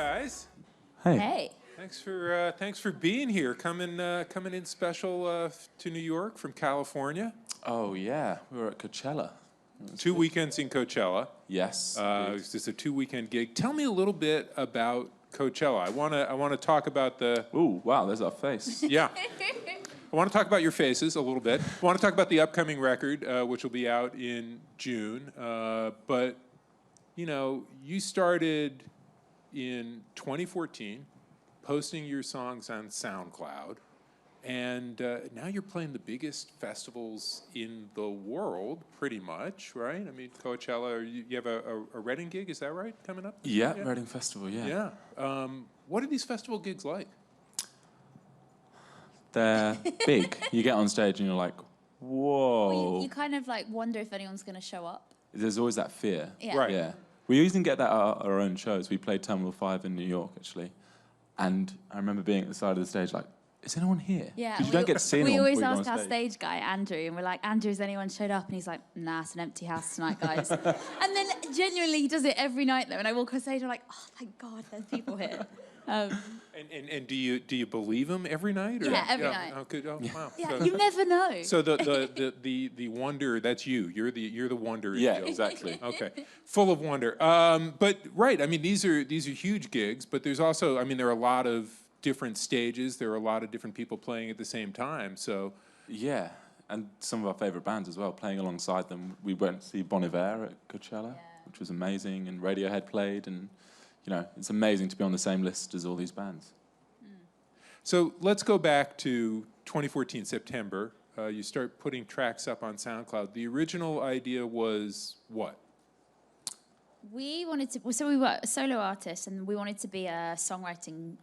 guys. Hey. Hey. Thanks for being here. Coming in special to New York from California. Oh yeah, we were at Coachella. 2 weekends in Coachella. Yes. It's just a 2-weekend gig. Tell me a little bit about Coachella. I wanna talk about the. Ooh, wow, there's our face. Yeah. I want to talk about your faces a little bit. I want to talk about the upcoming record, which will be out in June. But, you know, you started in 2014 posting your songs on SoundCloud. And now you're playing the biggest festivals in the world, pretty much, right? I mean, Coachella, you have a Reading gig, is that right, coming up? Yeah, Reading Festival, yeah. Yeah. What are these festival gigs like? They're big. You get on stage and you're like, whoa. Well, you kind of like wonder if anyone's going to show up. There's always that fear. Yeah. Right. Yeah. We even get that at our own shows. We played Terminal 5 in New York, actually. And I remember being at the side of the stage like, is anyone here? Yeah. Because you don't get to see anyone. We always before you ask go on our stage guy, Andrew, and we're like, Andrew, has anyone showed up? And he's like, nah, it's an empty house tonight, guys. And then genuinely he does it every night, though. And I walk on stage, I'm like, oh, thank God there's people here. And do you believe him every night? Or? Yeah, every night. Oh, good. Oh, wow. Yeah, So, you never know. so the wonder, that's you. You're the wonder. Yeah, Joe. exactly. Okay, full of wonder. But right, I mean these are huge gigs, but there's also, I mean, there are a lot of different stages. There are a lot of different people playing at the same time. So Yeah, and some of our favourite bands as well, playing alongside them. We went to see Bon Iver at Coachella, which was amazing, and Radiohead played, and you know, it's amazing to be on the same list as all these bands. So let's go back to 2014 September. You start putting tracks up on SoundCloud. The original idea was what? We wanted to, so we were solo artists and we wanted to be a songwriting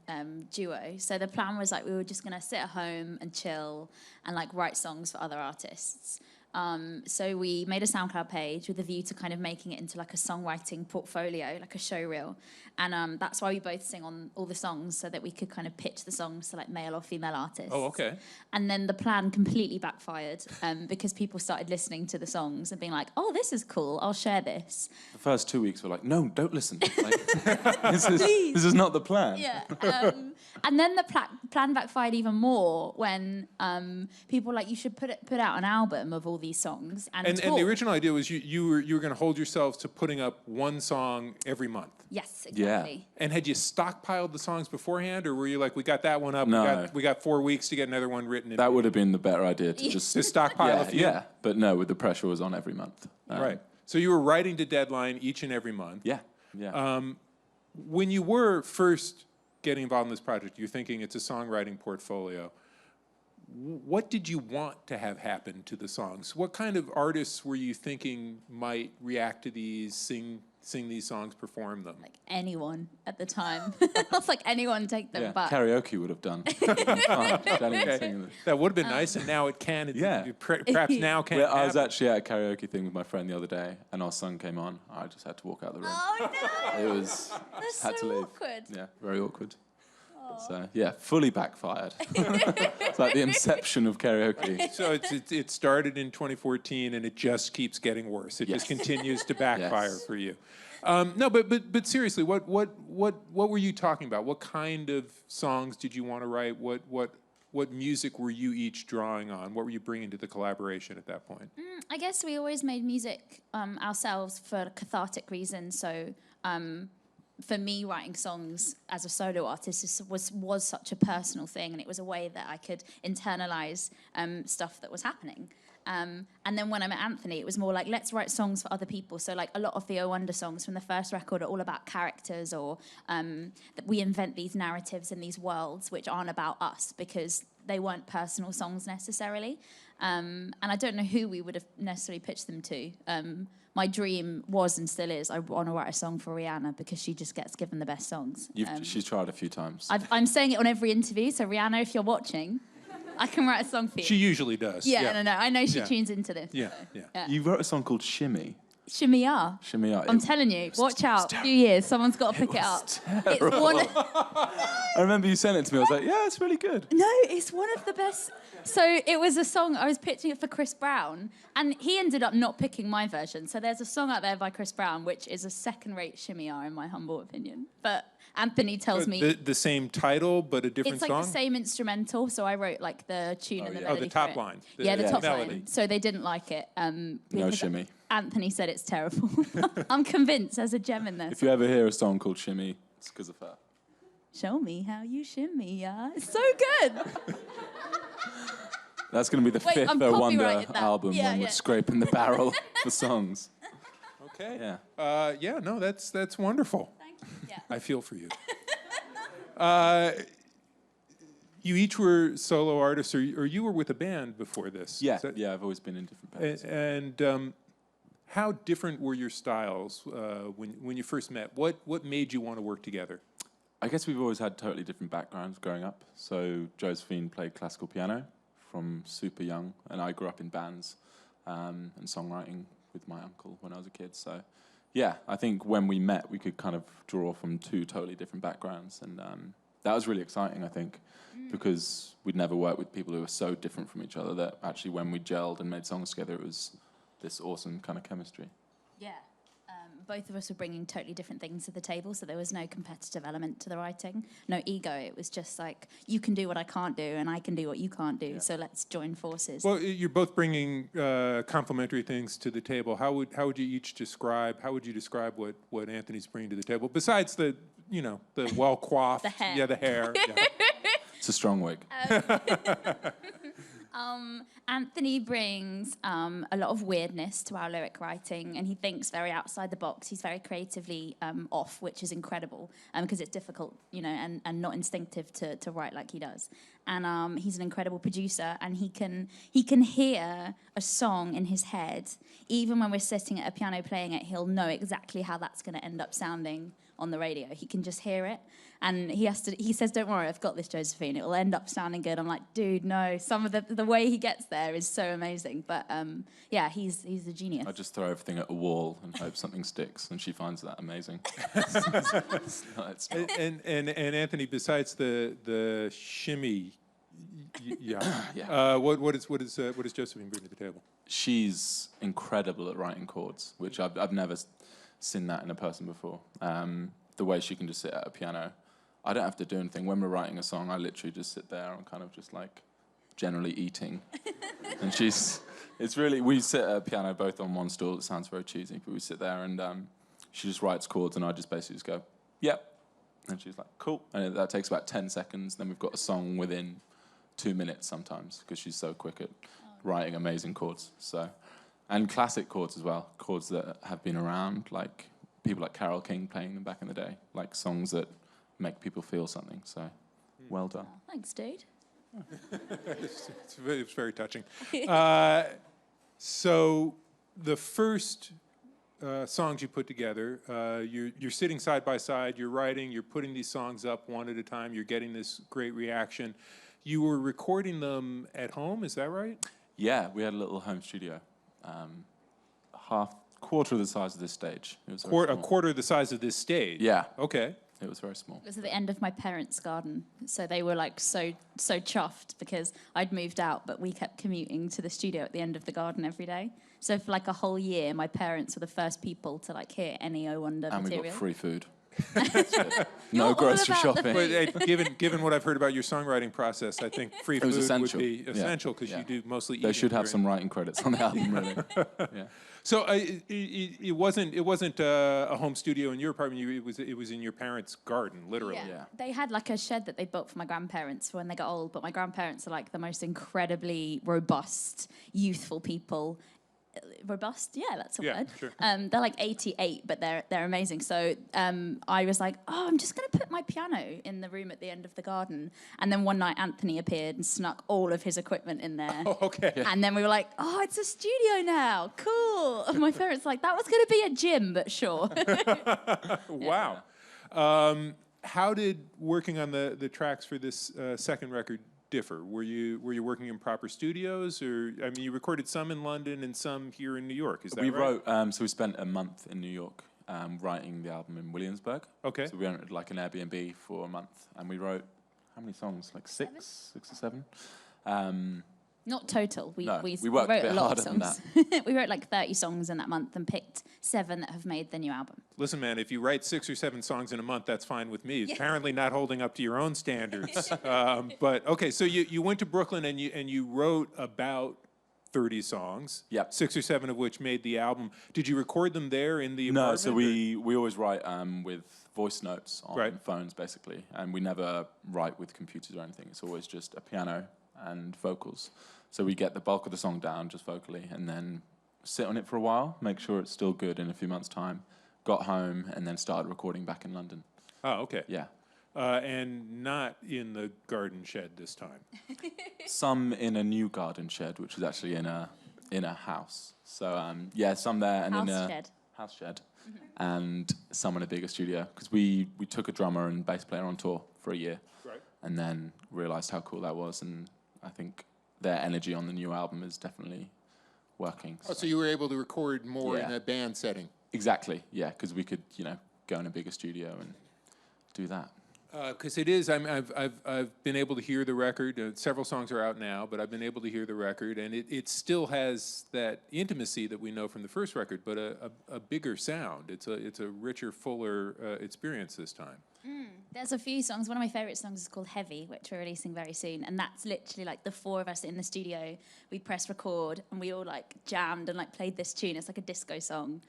duo. So the plan was like we were just going to sit at home and chill and like write songs for other artists. So we made a SoundCloud page with a view to kind of making it into like a songwriting portfolio, like a show reel. And that's why we both sing on all the songs so that we could kind of pitch the songs to like male or female artists. Oh, okay. And then the plan completely backfired because people started listening to the songs and being like, oh, this is cool, I'll share this. The first 2 weeks were like, no, don't listen. Like, this is not the plan. Yeah. And then the plan backfired even more when people were like, you should put out an album of all these songs. And the original idea was you were going to hold yourselves to putting up one song every month. Yes, exactly. Yeah. And had you stockpiled the songs beforehand, or were you like, we got that one up, No. we got 4 weeks to get another one written? That would have been the better idea to just to stockpile a few. Yeah, but no, with the pressure was on every month. Right. So you were writing to deadline each and every month. Yeah, yeah. When you were first getting involved in this project, you're thinking it's a songwriting portfolio. What did you want to have happen to the songs? What kind of artists were you thinking might react to these, sing these songs, perform them? Like anyone at the time. I was like, anyone take them back. Karaoke would have done. That would have been nice, and now it can. Perhaps now can't I was happen. actually at a karaoke thing with my friend the other day, and our song came on. I just had to walk out the room. Oh, no. It was... That's had to so leave. awkward. Yeah, very awkward. So, yeah, fully backfired. It's like the inception of karaoke. So it started in 2014, and it just keeps getting worse. It just continues to backfire for you. No, but seriously, what were you talking about? What kind of songs did you want to write? What music were you each drawing on? What were you bringing to the collaboration at that point? I guess we always made music ourselves for cathartic reasons. So for me, writing songs as a solo artist was such a personal thing, and it was a way that I could internalize stuff that was happening. And then when I met Anthony, it was more like, let's write songs for other people. So like a lot of the O Wonder songs from the first record are all about characters, or that we invent these narratives in these worlds which aren't about us because they weren't personal songs necessarily. And I don't know who we would have necessarily pitched them to. My dream was and still is, I want to write a song for Rihanna because she just gets given the best songs. She's tried a few times. I'm saying it on every interview, so Rihanna, if you're watching, I can write a song for you. She usually does. Yeah. No. I know she tunes into this. Yeah, so, yeah. You wrote a song called Shimmy. Shimmy Ya. Shimmy Ya. I'm telling you, watch out. 2 years, someone's got to pick it up. It's one. I remember you sent it to me. I was like, yeah, it's really good. No, it's one of the best. So it was a song, I was pitching it for Chris Brown, and he ended up not picking my version. So there's a song out there by Chris Brown, which is a second-rate Shimmy Ya, in my humble opinion. But Anthony tells me... The same title, but a different it's like song? the same instrumental, so I wrote like the tune and the melody. Oh, the top for it. line. The top melody. line. So they didn't like it. No because shimmy. Anthony said it's terrible. I'm convinced there's a gem in there. If you ever hear a song called Shimmy, it's because of her. Show me how you shimmy, yeah. It's so good. That's going to be the fifth I'm Wonder copyrighted that. album Yeah, when yeah. we're scraping the barrel for songs. Okay. Yeah. Yeah, no, that's wonderful. Thank you. Yeah. I feel for you. You each were solo artists, or you were with a band before this. Yeah, Is that- I've always been in different bands. And how different were your styles when you first met? What made you want to work together? I guess we've always had totally different backgrounds growing up. So Josephine played classical piano from super young, and I grew up in bands and songwriting with my uncle when I was a kid. So yeah, I think when we met, we could kind of draw from two totally different backgrounds, and that was really exciting, I think, because we'd never worked with people who were so different from each other that actually when we gelled and made songs together, it was this awesome kind of chemistry. Yeah. Both of us were bringing totally different things to the table, so there was no competitive element to the writing, no ego. It was just like, you can do what I can't do, and I can do what you can't do, so let's join forces. Well, you're both bringing complementary things to the table. How would you each describe? How would you describe what Anthony's bringing to the table? Besides the well coiffed, The hair. yeah, the hair. Yeah. It's a strong wig. Anthony brings a lot of weirdness to our lyric writing, and he thinks very outside the box. He's very creatively off, which is incredible because it's difficult, and not instinctive to write like he does. And he's an incredible producer, and he can hear a song in his head. Even when we're sitting at a piano playing it, he'll know exactly how that's going to end up sounding on the radio. He can just hear it. And he says, don't worry, I've got this, Josephine. It will end up sounding good. I'm like, dude, no. Some of the way he gets there is so amazing. But yeah, he's a genius. I just throw everything at a wall and hope something sticks, and she finds that amazing. No, it's not. And Anthony, besides the shimmy, yeah. Yeah. What does Josephine bring to the table? She's incredible at writing chords, which I've never seen that in a person before. The way she can just sit at a piano. I don't have to do anything. When we're writing a song, I literally just sit there and kind of just like generally eating. And we sit at a piano both on one stool. It sounds very cheesy, but we sit there and she just writes chords and I just basically just go, yep. And she's like, cool. And that takes about 10 seconds. Then we've got a song within 2 minutes sometimes because she's so quick at writing amazing chords. So, and classic chords as well, chords that have been around, like people like Carole King playing them back in the day, like songs that make people feel something. So, well done. Thanks, dude. It's very touching. So the first songs you put together, you're sitting side by side, you're writing, you're putting these songs up one at a time, you're getting this great reaction. You were recording them at home, is that right? Yeah, we had a little home studio, quarter of the size of this stage. It was very A small. quarter the size of this stage? Yeah, Okay. it was very small. It was at the end of my parents' garden, so they were like so chuffed because I'd moved out, but we kept commuting to the studio at the end of the garden every day. So for like a whole year, my parents were the first people to like hear any O Wonder And material. we got free food. You're all No grocery about the shopping. But given what I've heard about your songwriting process, I think free was food essential. would be Yeah. essential because Yeah. you do mostly They eating should have during- some writing credits on the album, really. Yeah. So it wasn't a home studio in your apartment. It was in your parents' garden, literally. Yeah. Yeah. They had like a shed that they built for my grandparents for when they got old, but my grandparents are like the most incredibly robust, youthful people. Robust, yeah, that's a Yeah, word. sure. They're like 88, but they're amazing. So I was like, I'm just going to put my piano in the room at the end of the garden. And then one night Anthony appeared and snuck all of his equipment in there. Oh, okay. And then we were like, oh, it's a studio now. Cool. And my parents were like, that was going to be a gym, but sure. Wow. How did working on the tracks for this second record differ? Were you working in proper studios, or I mean, you recorded some in London and some here in New York? Is that We right? wrote, so we spent a month in New York writing the album in Williamsburg. Okay. So we rented like an Airbnb for a month, and we wrote, how many songs? Like six or seven? Not total. We worked wrote a bit a lot of harder than songs. We wrote like 30 songs in that month and picked 7 that have made the new album. Listen, man, if you write 6 or 7 songs in a month, that's fine with me. It's apparently not holding up to your own standards. But okay, so you went to Brooklyn and you wrote about 30 songs. Yep. 6 or 7 of which made the album. Did you record them there in the No, apartment? so we always write with voice notes on Right. phones, basically, and we never write with computers or anything. It's always just a piano and vocals. So we get the bulk of the song down just vocally, and then sit on it for a while, make sure it's still good in a few months' time. Got home and then started recording back in London. Oh, okay. Yeah. And not in the garden shed this time. Some in a new garden shed, which is actually in a house. So yeah, some there and in a house shed, and some in a bigger studio. Because we took a drummer and bass player on tour for a year, Right. and then realised how cool that was, and I think their energy on the new album is definitely working. Oh, so you were able to record more in Yeah. a band setting. Exactly, yeah, because we could, go in a bigger studio and do that. Because it is, I've been able to hear the record. Several songs are out now, but I've been able to hear the record, and it still has that intimacy that we know from the first record, but a bigger sound. It's a richer, fuller experience this time. There's a few songs. One of my favorite songs is called Heavy, which we're releasing very soon. And that's literally like the 4 of us in the studio. We pressed record and we all like jammed and like played this tune. It's like a disco song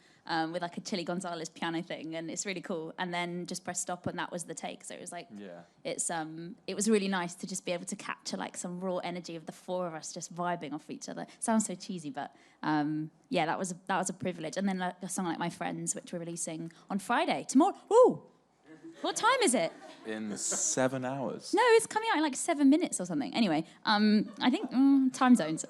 with like a Chili Gonzalez piano thing. And it's really cool. And then just pressed stop and that was the take. So it was like, it was really nice to just be able to capture like some raw energy of the 4 of us just vibing off each other. Sounds so cheesy, but yeah, that was a privilege. And then like, a song like My Friends, which we're releasing on Friday, tomorrow. Ooh! What time is it? In 7 hours. No, it's coming out in like 7 minutes or something. Anyway, I think time zones.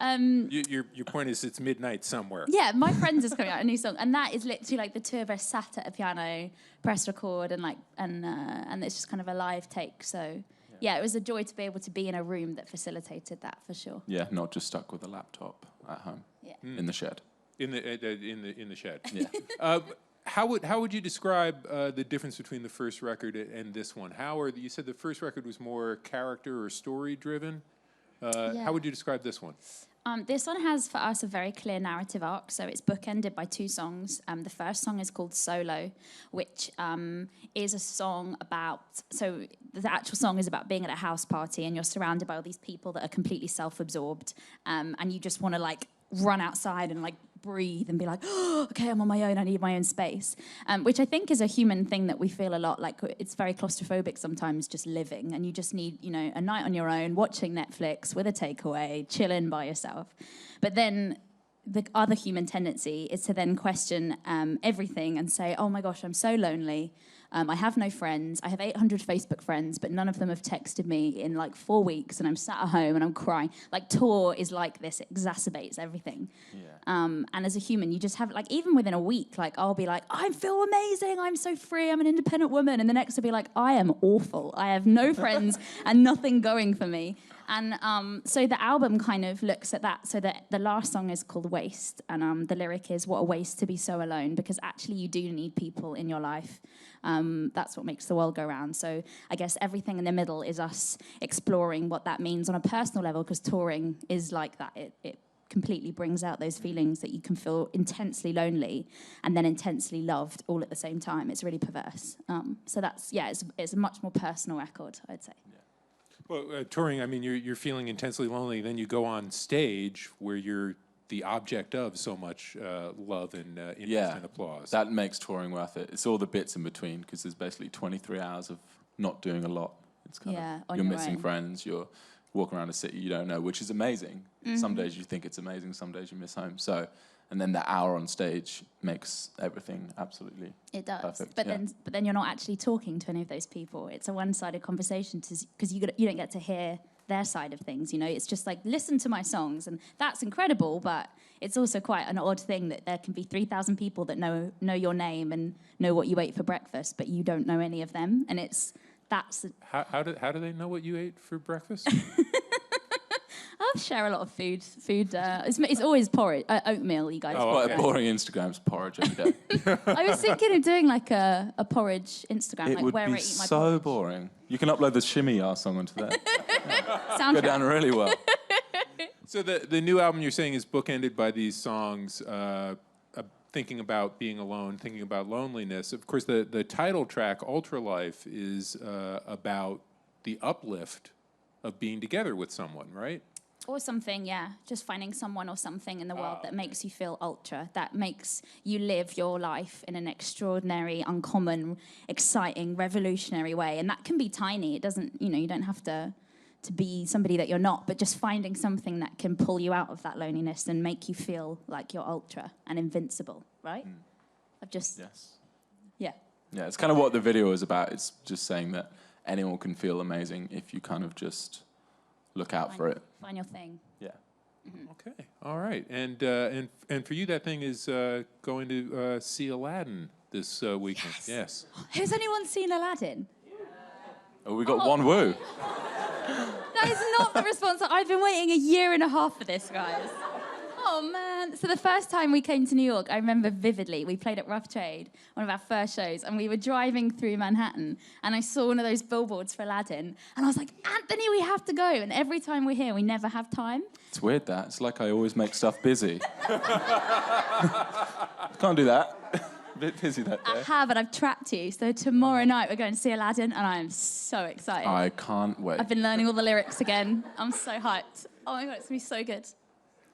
Your point is it's midnight somewhere. Yeah, My Friends is coming out, a new song, and that is literally like the 2 of us sat at a piano, pressed record, and it's just kind of a live take. So yeah, it was a joy to be able to be in a room that facilitated that for sure. Yeah, not just stuck with a laptop at home. Yeah. In the shed. In the shed. Yeah. How would you describe the difference between the first record and this one? You said the first record was more character or story driven. How would you describe this one? This one has for us a very clear narrative arc, so it's bookended by 2 songs. The first song is called Solo, which is a song about, so the actual song is about being at a house party and you're surrounded by all these people that are completely self-absorbed, and you just want to like run outside and like breathe and be like, oh, okay, I'm on my own, I need my own space, which I think is a human thing that we feel a lot. Like it's very claustrophobic sometimes just living, and you just need, a night on your own, watching Netflix with a takeaway, chilling by yourself. But then the other human tendency is to then question everything and say, oh my gosh, I'm so lonely. I have no friends. I have 800 Facebook friends, but none of them have texted me in like 4 weeks, and I'm sat at home and I'm crying. Like tour is like this, it exacerbates everything. Yeah. And as a human, you just have like, even within a week, like I'll be like, I feel amazing, I'm so free, I'm an independent woman. And the next I'll be like, I am awful. I have no friends and nothing going for me. And so the album kind of looks at that. So the last song is called Waste, and the lyric is, what a waste to be so alone, because actually you do need people in your life. That's what makes the world go round. So I guess everything in the middle is us exploring what that means on a personal level, because touring is like that. It completely brings out those feelings that you can feel intensely lonely and then intensely loved all at the same time. It's really perverse. So that's, it's a much more personal record, I'd say. Well, touring, I mean, you're feeling intensely lonely, then you go on stage where you're the object of so much love and interest and applause. That makes touring worth it. It's all the bits in between, because there's basically 23 hours of not doing a lot. It's kind of, you're missing friends, you're walking around a city you don't know, which is amazing. Mm-hmm. Some days you think it's amazing, some days you miss home. So, and then the hour on stage makes everything absolutely perfect. But then you're not actually talking to any of those people. It's a one-sided conversation because you don't get to hear their side of things. It's just like, listen to my songs, and that's incredible. But it's also quite an odd thing that there can be 3,000 people that know your name and know what you ate for breakfast, but you don't know any of them. And it's that's How do they know what you ate for breakfast? I'll share a lot of food. It's always porridge, oatmeal. You guys. Oh, Quite okay. a boring Instagram's porridge every day. I was thinking of doing like a porridge Instagram, It like would where be I eat my so porridge. boring. You can upload the Shimmy R song onto that. Go Soundtrack. down really well. So the new album you're saying is bookended by these songs, thinking about being alone, thinking about loneliness. Of course, the title track, Ultralife, is about the uplift of being together with someone, right? Or something, yeah. Just finding someone or something in the world that makes you feel ultra, that makes you live your life in an extraordinary, uncommon, exciting, revolutionary way. And that can be tiny. It doesn't, you don't have to be somebody that you're not, but just finding something that can pull you out of that loneliness and make you feel like you're ultra and invincible, right? I've just, Yes. yeah. Yeah, it's kind of what the video is about. It's just saying that anyone can feel amazing if you kind of just look out for it. Find your thing. Yeah. Okay, all right. And for you, that thing is going to see Aladdin this weekend. Yes. Has anyone seen Aladdin? Oh, we got one woo. That is not the response. I've been waiting 1.5 years for this, guys. Oh, man. So the first time we came to New York, I remember vividly, we played at Rough Trade, one of our first shows, and we were driving through Manhattan, and I saw one of those billboards for Aladdin, and I was like, Anthony, we have to go. And every time we're here, we never have time. It's weird that. It's like I always make stuff busy. Can't do that. A bit busy that I day. have, and I've trapped you. So tomorrow night, we're going to see Aladdin, and I am so excited. I can't wait. I've been learning all the lyrics again. I'm so hyped. Oh, my God, it's going to be so good.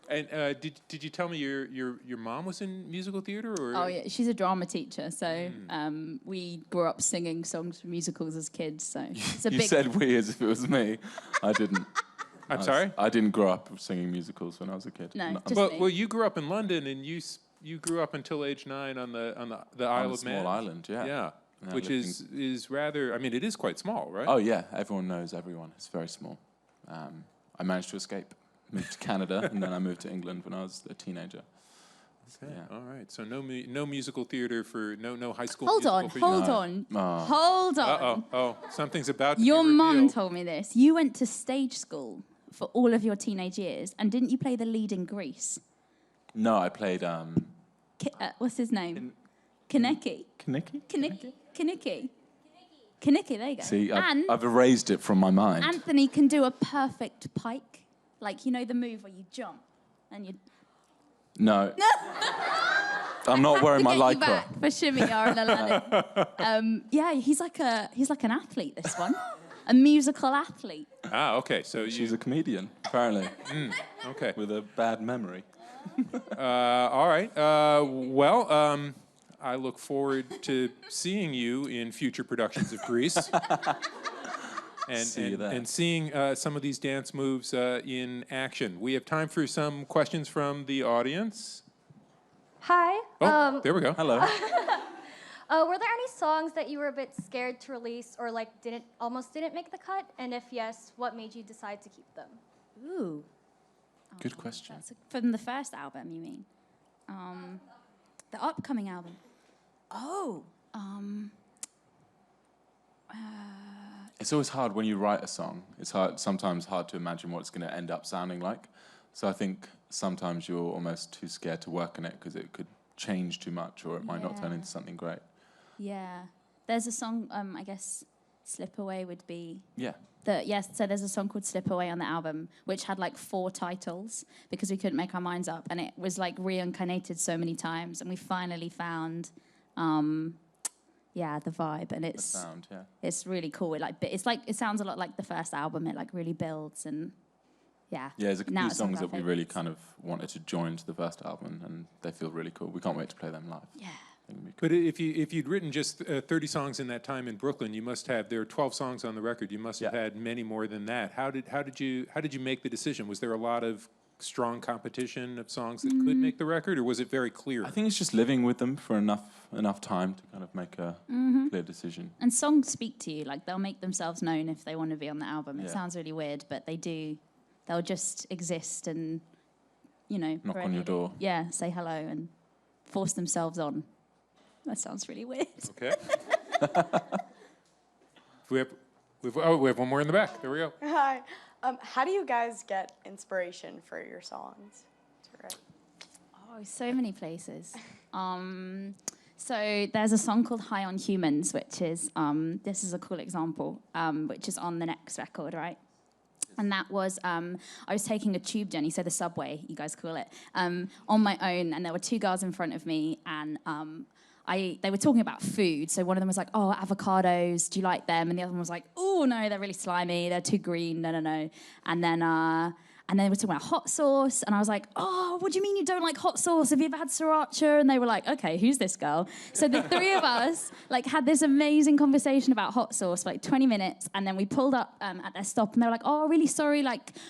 And did you tell me your mom was in musical theater? Or? Oh, yeah, she's a drama teacher, so we grew up singing songs from musicals as kids, so it's a You big... said we as if it was me. I didn't. I'm sorry? I didn't grow up singing musicals when I was a kid. No, No, just me. Well, you grew up in London, and you grew up until age 9 on the Isle on a of Man. small island, yeah. Yeah, And I which lived is rather. I mean, it is quite small, right? Oh, yeah. Everyone knows everyone. It's very small. I managed to escape. Moved to Canada, and then I moved to England when I was a teenager. So, Okay, yeah. all right. So no musical theater for no high school. Hold musical on, for you. hold No. on, Oh. hold on. Oh, something's about to Your be mum revealed. told me this. You went to stage school for all of your teenage years, and didn't you play the lead in Grease? No, I played What's his name? Kaneki. Kaneki? Kaneki, there you go. See, and I've erased it from my mind. Anthony can do a perfect pike. Like, you know the move where you jump and you... No. I'm not wearing my to get you lycra. back for Shimmy R and Aladdin. Yeah, he's like an athlete, this one. A musical athlete. Ah, okay. So She's a comedian, apparently, okay. with a bad memory. All right. I look forward to seeing you in future productions of Grease. See you there. And seeing some of these dance moves in action. We have time for some questions from the audience. Hi. Oh, there we go. Hello. Were there any songs that you were a bit scared to release or like almost didn't make the cut? And if yes, what made you decide to keep them? Ooh. Good question. That's from the first album, you mean? The upcoming album. Oh. It's always hard when you write a song. It's sometimes hard to imagine what it's going to end up sounding like. So I think sometimes you're almost too scared to work on it because it could change too much or it might not turn Yeah. into something great. Yeah. There's a song, I guess Slip Away would be... Yeah. So there's a song called Slip Away on the album, which had like 4 titles because we couldn't make our minds up. And it was like reincarnated so many times. And we finally found, the vibe. And The it's sound, yeah. it's really cool. It sounds a lot like the first album. It like really builds and yeah. Yeah, there's a Now few it's one of songs our that we really favourites. kind of wanted to join to the first album and they feel really cool. We can't wait to play them live. Yeah. I think it'll be cool. But if you'd written just 30 songs in that time in Brooklyn, there are 12 songs on the record. You must have Yeah. had many more than that. How did you make the decision? Was there a lot of strong competition of songs that could make the record, or was it very clear? I think it's just living with them for enough time to kind of make a clear decision. And songs speak to you. Like they'll make themselves known if they want to be on the album. It Yeah. sounds really weird, but they do. They'll just exist and Knock on your door. Yeah, say hello and force themselves on. That sounds really weird. Okay. we have one more in the back. There we go. Hi. How do you guys get inspiration for your songs to write? Oh, so many places. So there's a song called High on Humans, which is, this is a cool example, which is on the next record, right? And that was, I was taking a tube journey, so the subway, you guys call it, on my own, and there were two girls in front of me, and they were talking about food. So one of them was like, oh, avocados, do you like them? And the other one was like, oh, no, they're really slimy, they're too green, no. And then they were talking about hot sauce, and I was like, oh, what do you mean you don't like hot sauce? Have you ever had sriracha? And they were like, okay, who's this girl? So the three of us had this amazing conversation about hot sauce for 20 minutes, and then we pulled up at their stop, and they were like, oh, really sorry,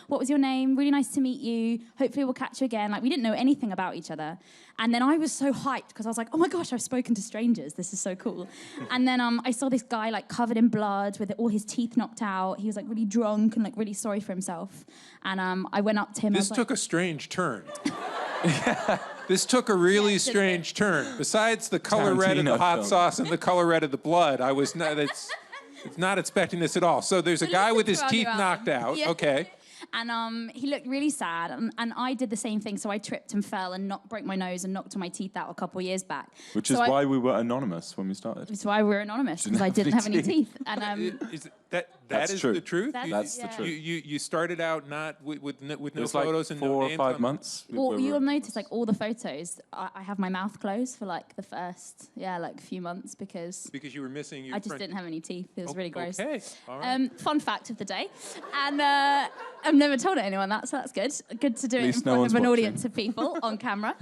what was your name? Really nice to meet you. Hopefully we'll catch you again. We didn't know anything about each other. And then I was so hyped because I was like, oh my gosh, I've spoken to strangers. This is so cool. And then I saw this guy covered in blood with all his teeth knocked out. He was really drunk and really sorry for himself. And I went up to him. This took a strange turn. This took a really strange turn. Besides the color red of the hot sauce and the color red of the blood, I was not expecting this at all. So there's a guy with his teeth knocked out. Yeah. Okay. And he looked really sad, and I did the same thing. So I tripped and fell and broke my nose and knocked my teeth out a couple of years back. Which is why we were anonymous when we started. It's why we were anonymous, because I didn't have any teeth. And That is true. the truth? That's the truth. You started out not with no It photos was and 4 no or names 5 on- months. well, you'll notice all the photos, I have my mouth closed for the first few months because Because you were missing your I just front- didn't have any teeth. It was really gross. Okay, all right. Fun fact of the day, and I've never told anyone that, so that's good. Good to do it in least no front one's of an watching. audience of people on camera.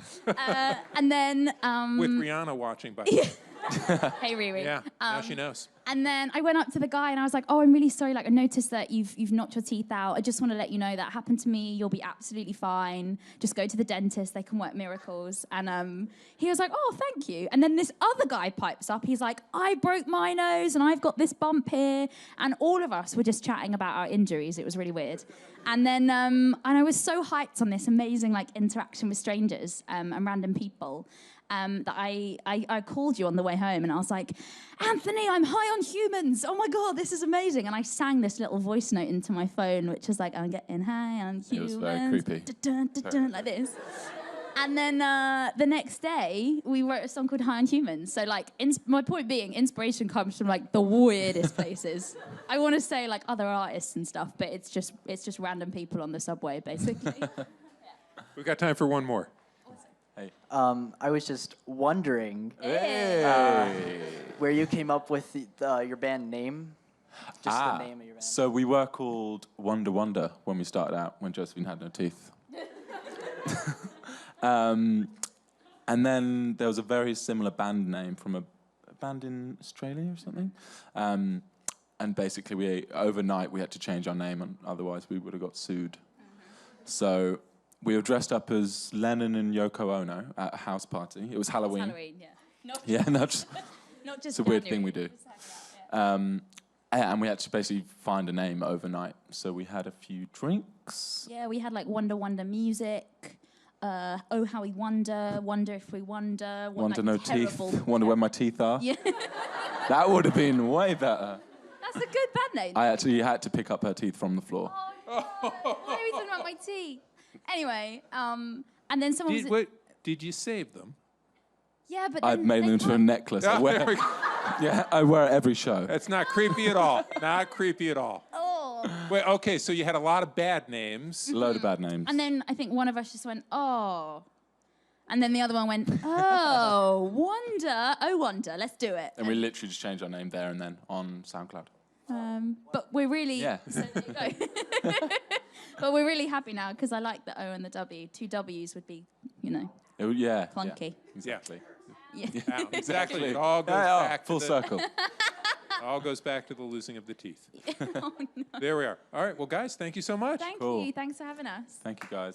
And then With Rihanna watching, by the way. hey Riri. Yeah, now she knows. And then I went up to the guy and I was like, oh, I'm really sorry. I noticed that you've knocked your teeth out. I just want to let you know that happened to me. You'll be absolutely fine. Just go to the dentist. They can work miracles. And he was like, oh, thank you. And then this other guy pipes up. He's like, I broke my nose and I've got this bump here. And all of us were just chatting about our injuries. It was really weird. And then and I was so hyped on this amazing interaction with strangers and random people. That I called you on the way home and I was like, Anthony, I'm high on humans. Oh my God, this is amazing. And I sang this little voice note into my phone, which was like, I'm getting high on humans. It was very creepy. Dun, dun, dun, dun, like this. And then the next day, we wrote a song called High on Humans. So my point being, inspiration comes from the weirdest places. I want to say other artists and stuff, but it's just random people on the subway, basically. We've got time for one more. I was just wondering where you came up with your band name. Just the name of your band. So we were called Wonder Wonder when we started out, when Josephine had no teeth. And then there was a very similar band name from a band in Australia or something. And basically, overnight we had to change our name, and otherwise we would have got sued. So we were dressed up as Lennon and Yoko Ono at a house party. It was Halloween. Halloween, yeah. Yeah, not just It's a weird thing we do. And we had to basically find a name overnight. So we had a few drinks. Yeah, we had Wonder Wonder music. Oh How We Wonder, Wonder If We Wonder. Wonder No terrible, Teeth. Wonder where my teeth are. Yeah. That would have been way better. That's a good band name. I actually had to pick up her teeth from the floor. Why are we talking about my teeth? Anyway, and then someone was... Did you save them? Yeah, but I've made them into a necklace. I wear, I wear it every show. That's not creepy at all. Not creepy at all. Oh. Wait, okay, so you had a lot of bad names. A load of bad names. And then I think one of us just went, oh. And then the other one went, oh, Wonder. Oh, Wonder, let's do it. And we literally just changed our name there and then on SoundCloud. But we're really... Yeah. So there you go. But we're really happy now because I like the O and the W. 2 W's would be, Yeah. clunky. Yeah, exactly. Yeah. Yeah, exactly. It all goes Yeah, back full to circle. It all goes back to the losing of the teeth. Oh, no. There we are. All right, well, guys, thank you so much. Thank Cool. you. Thanks for having us. Thank you, guys.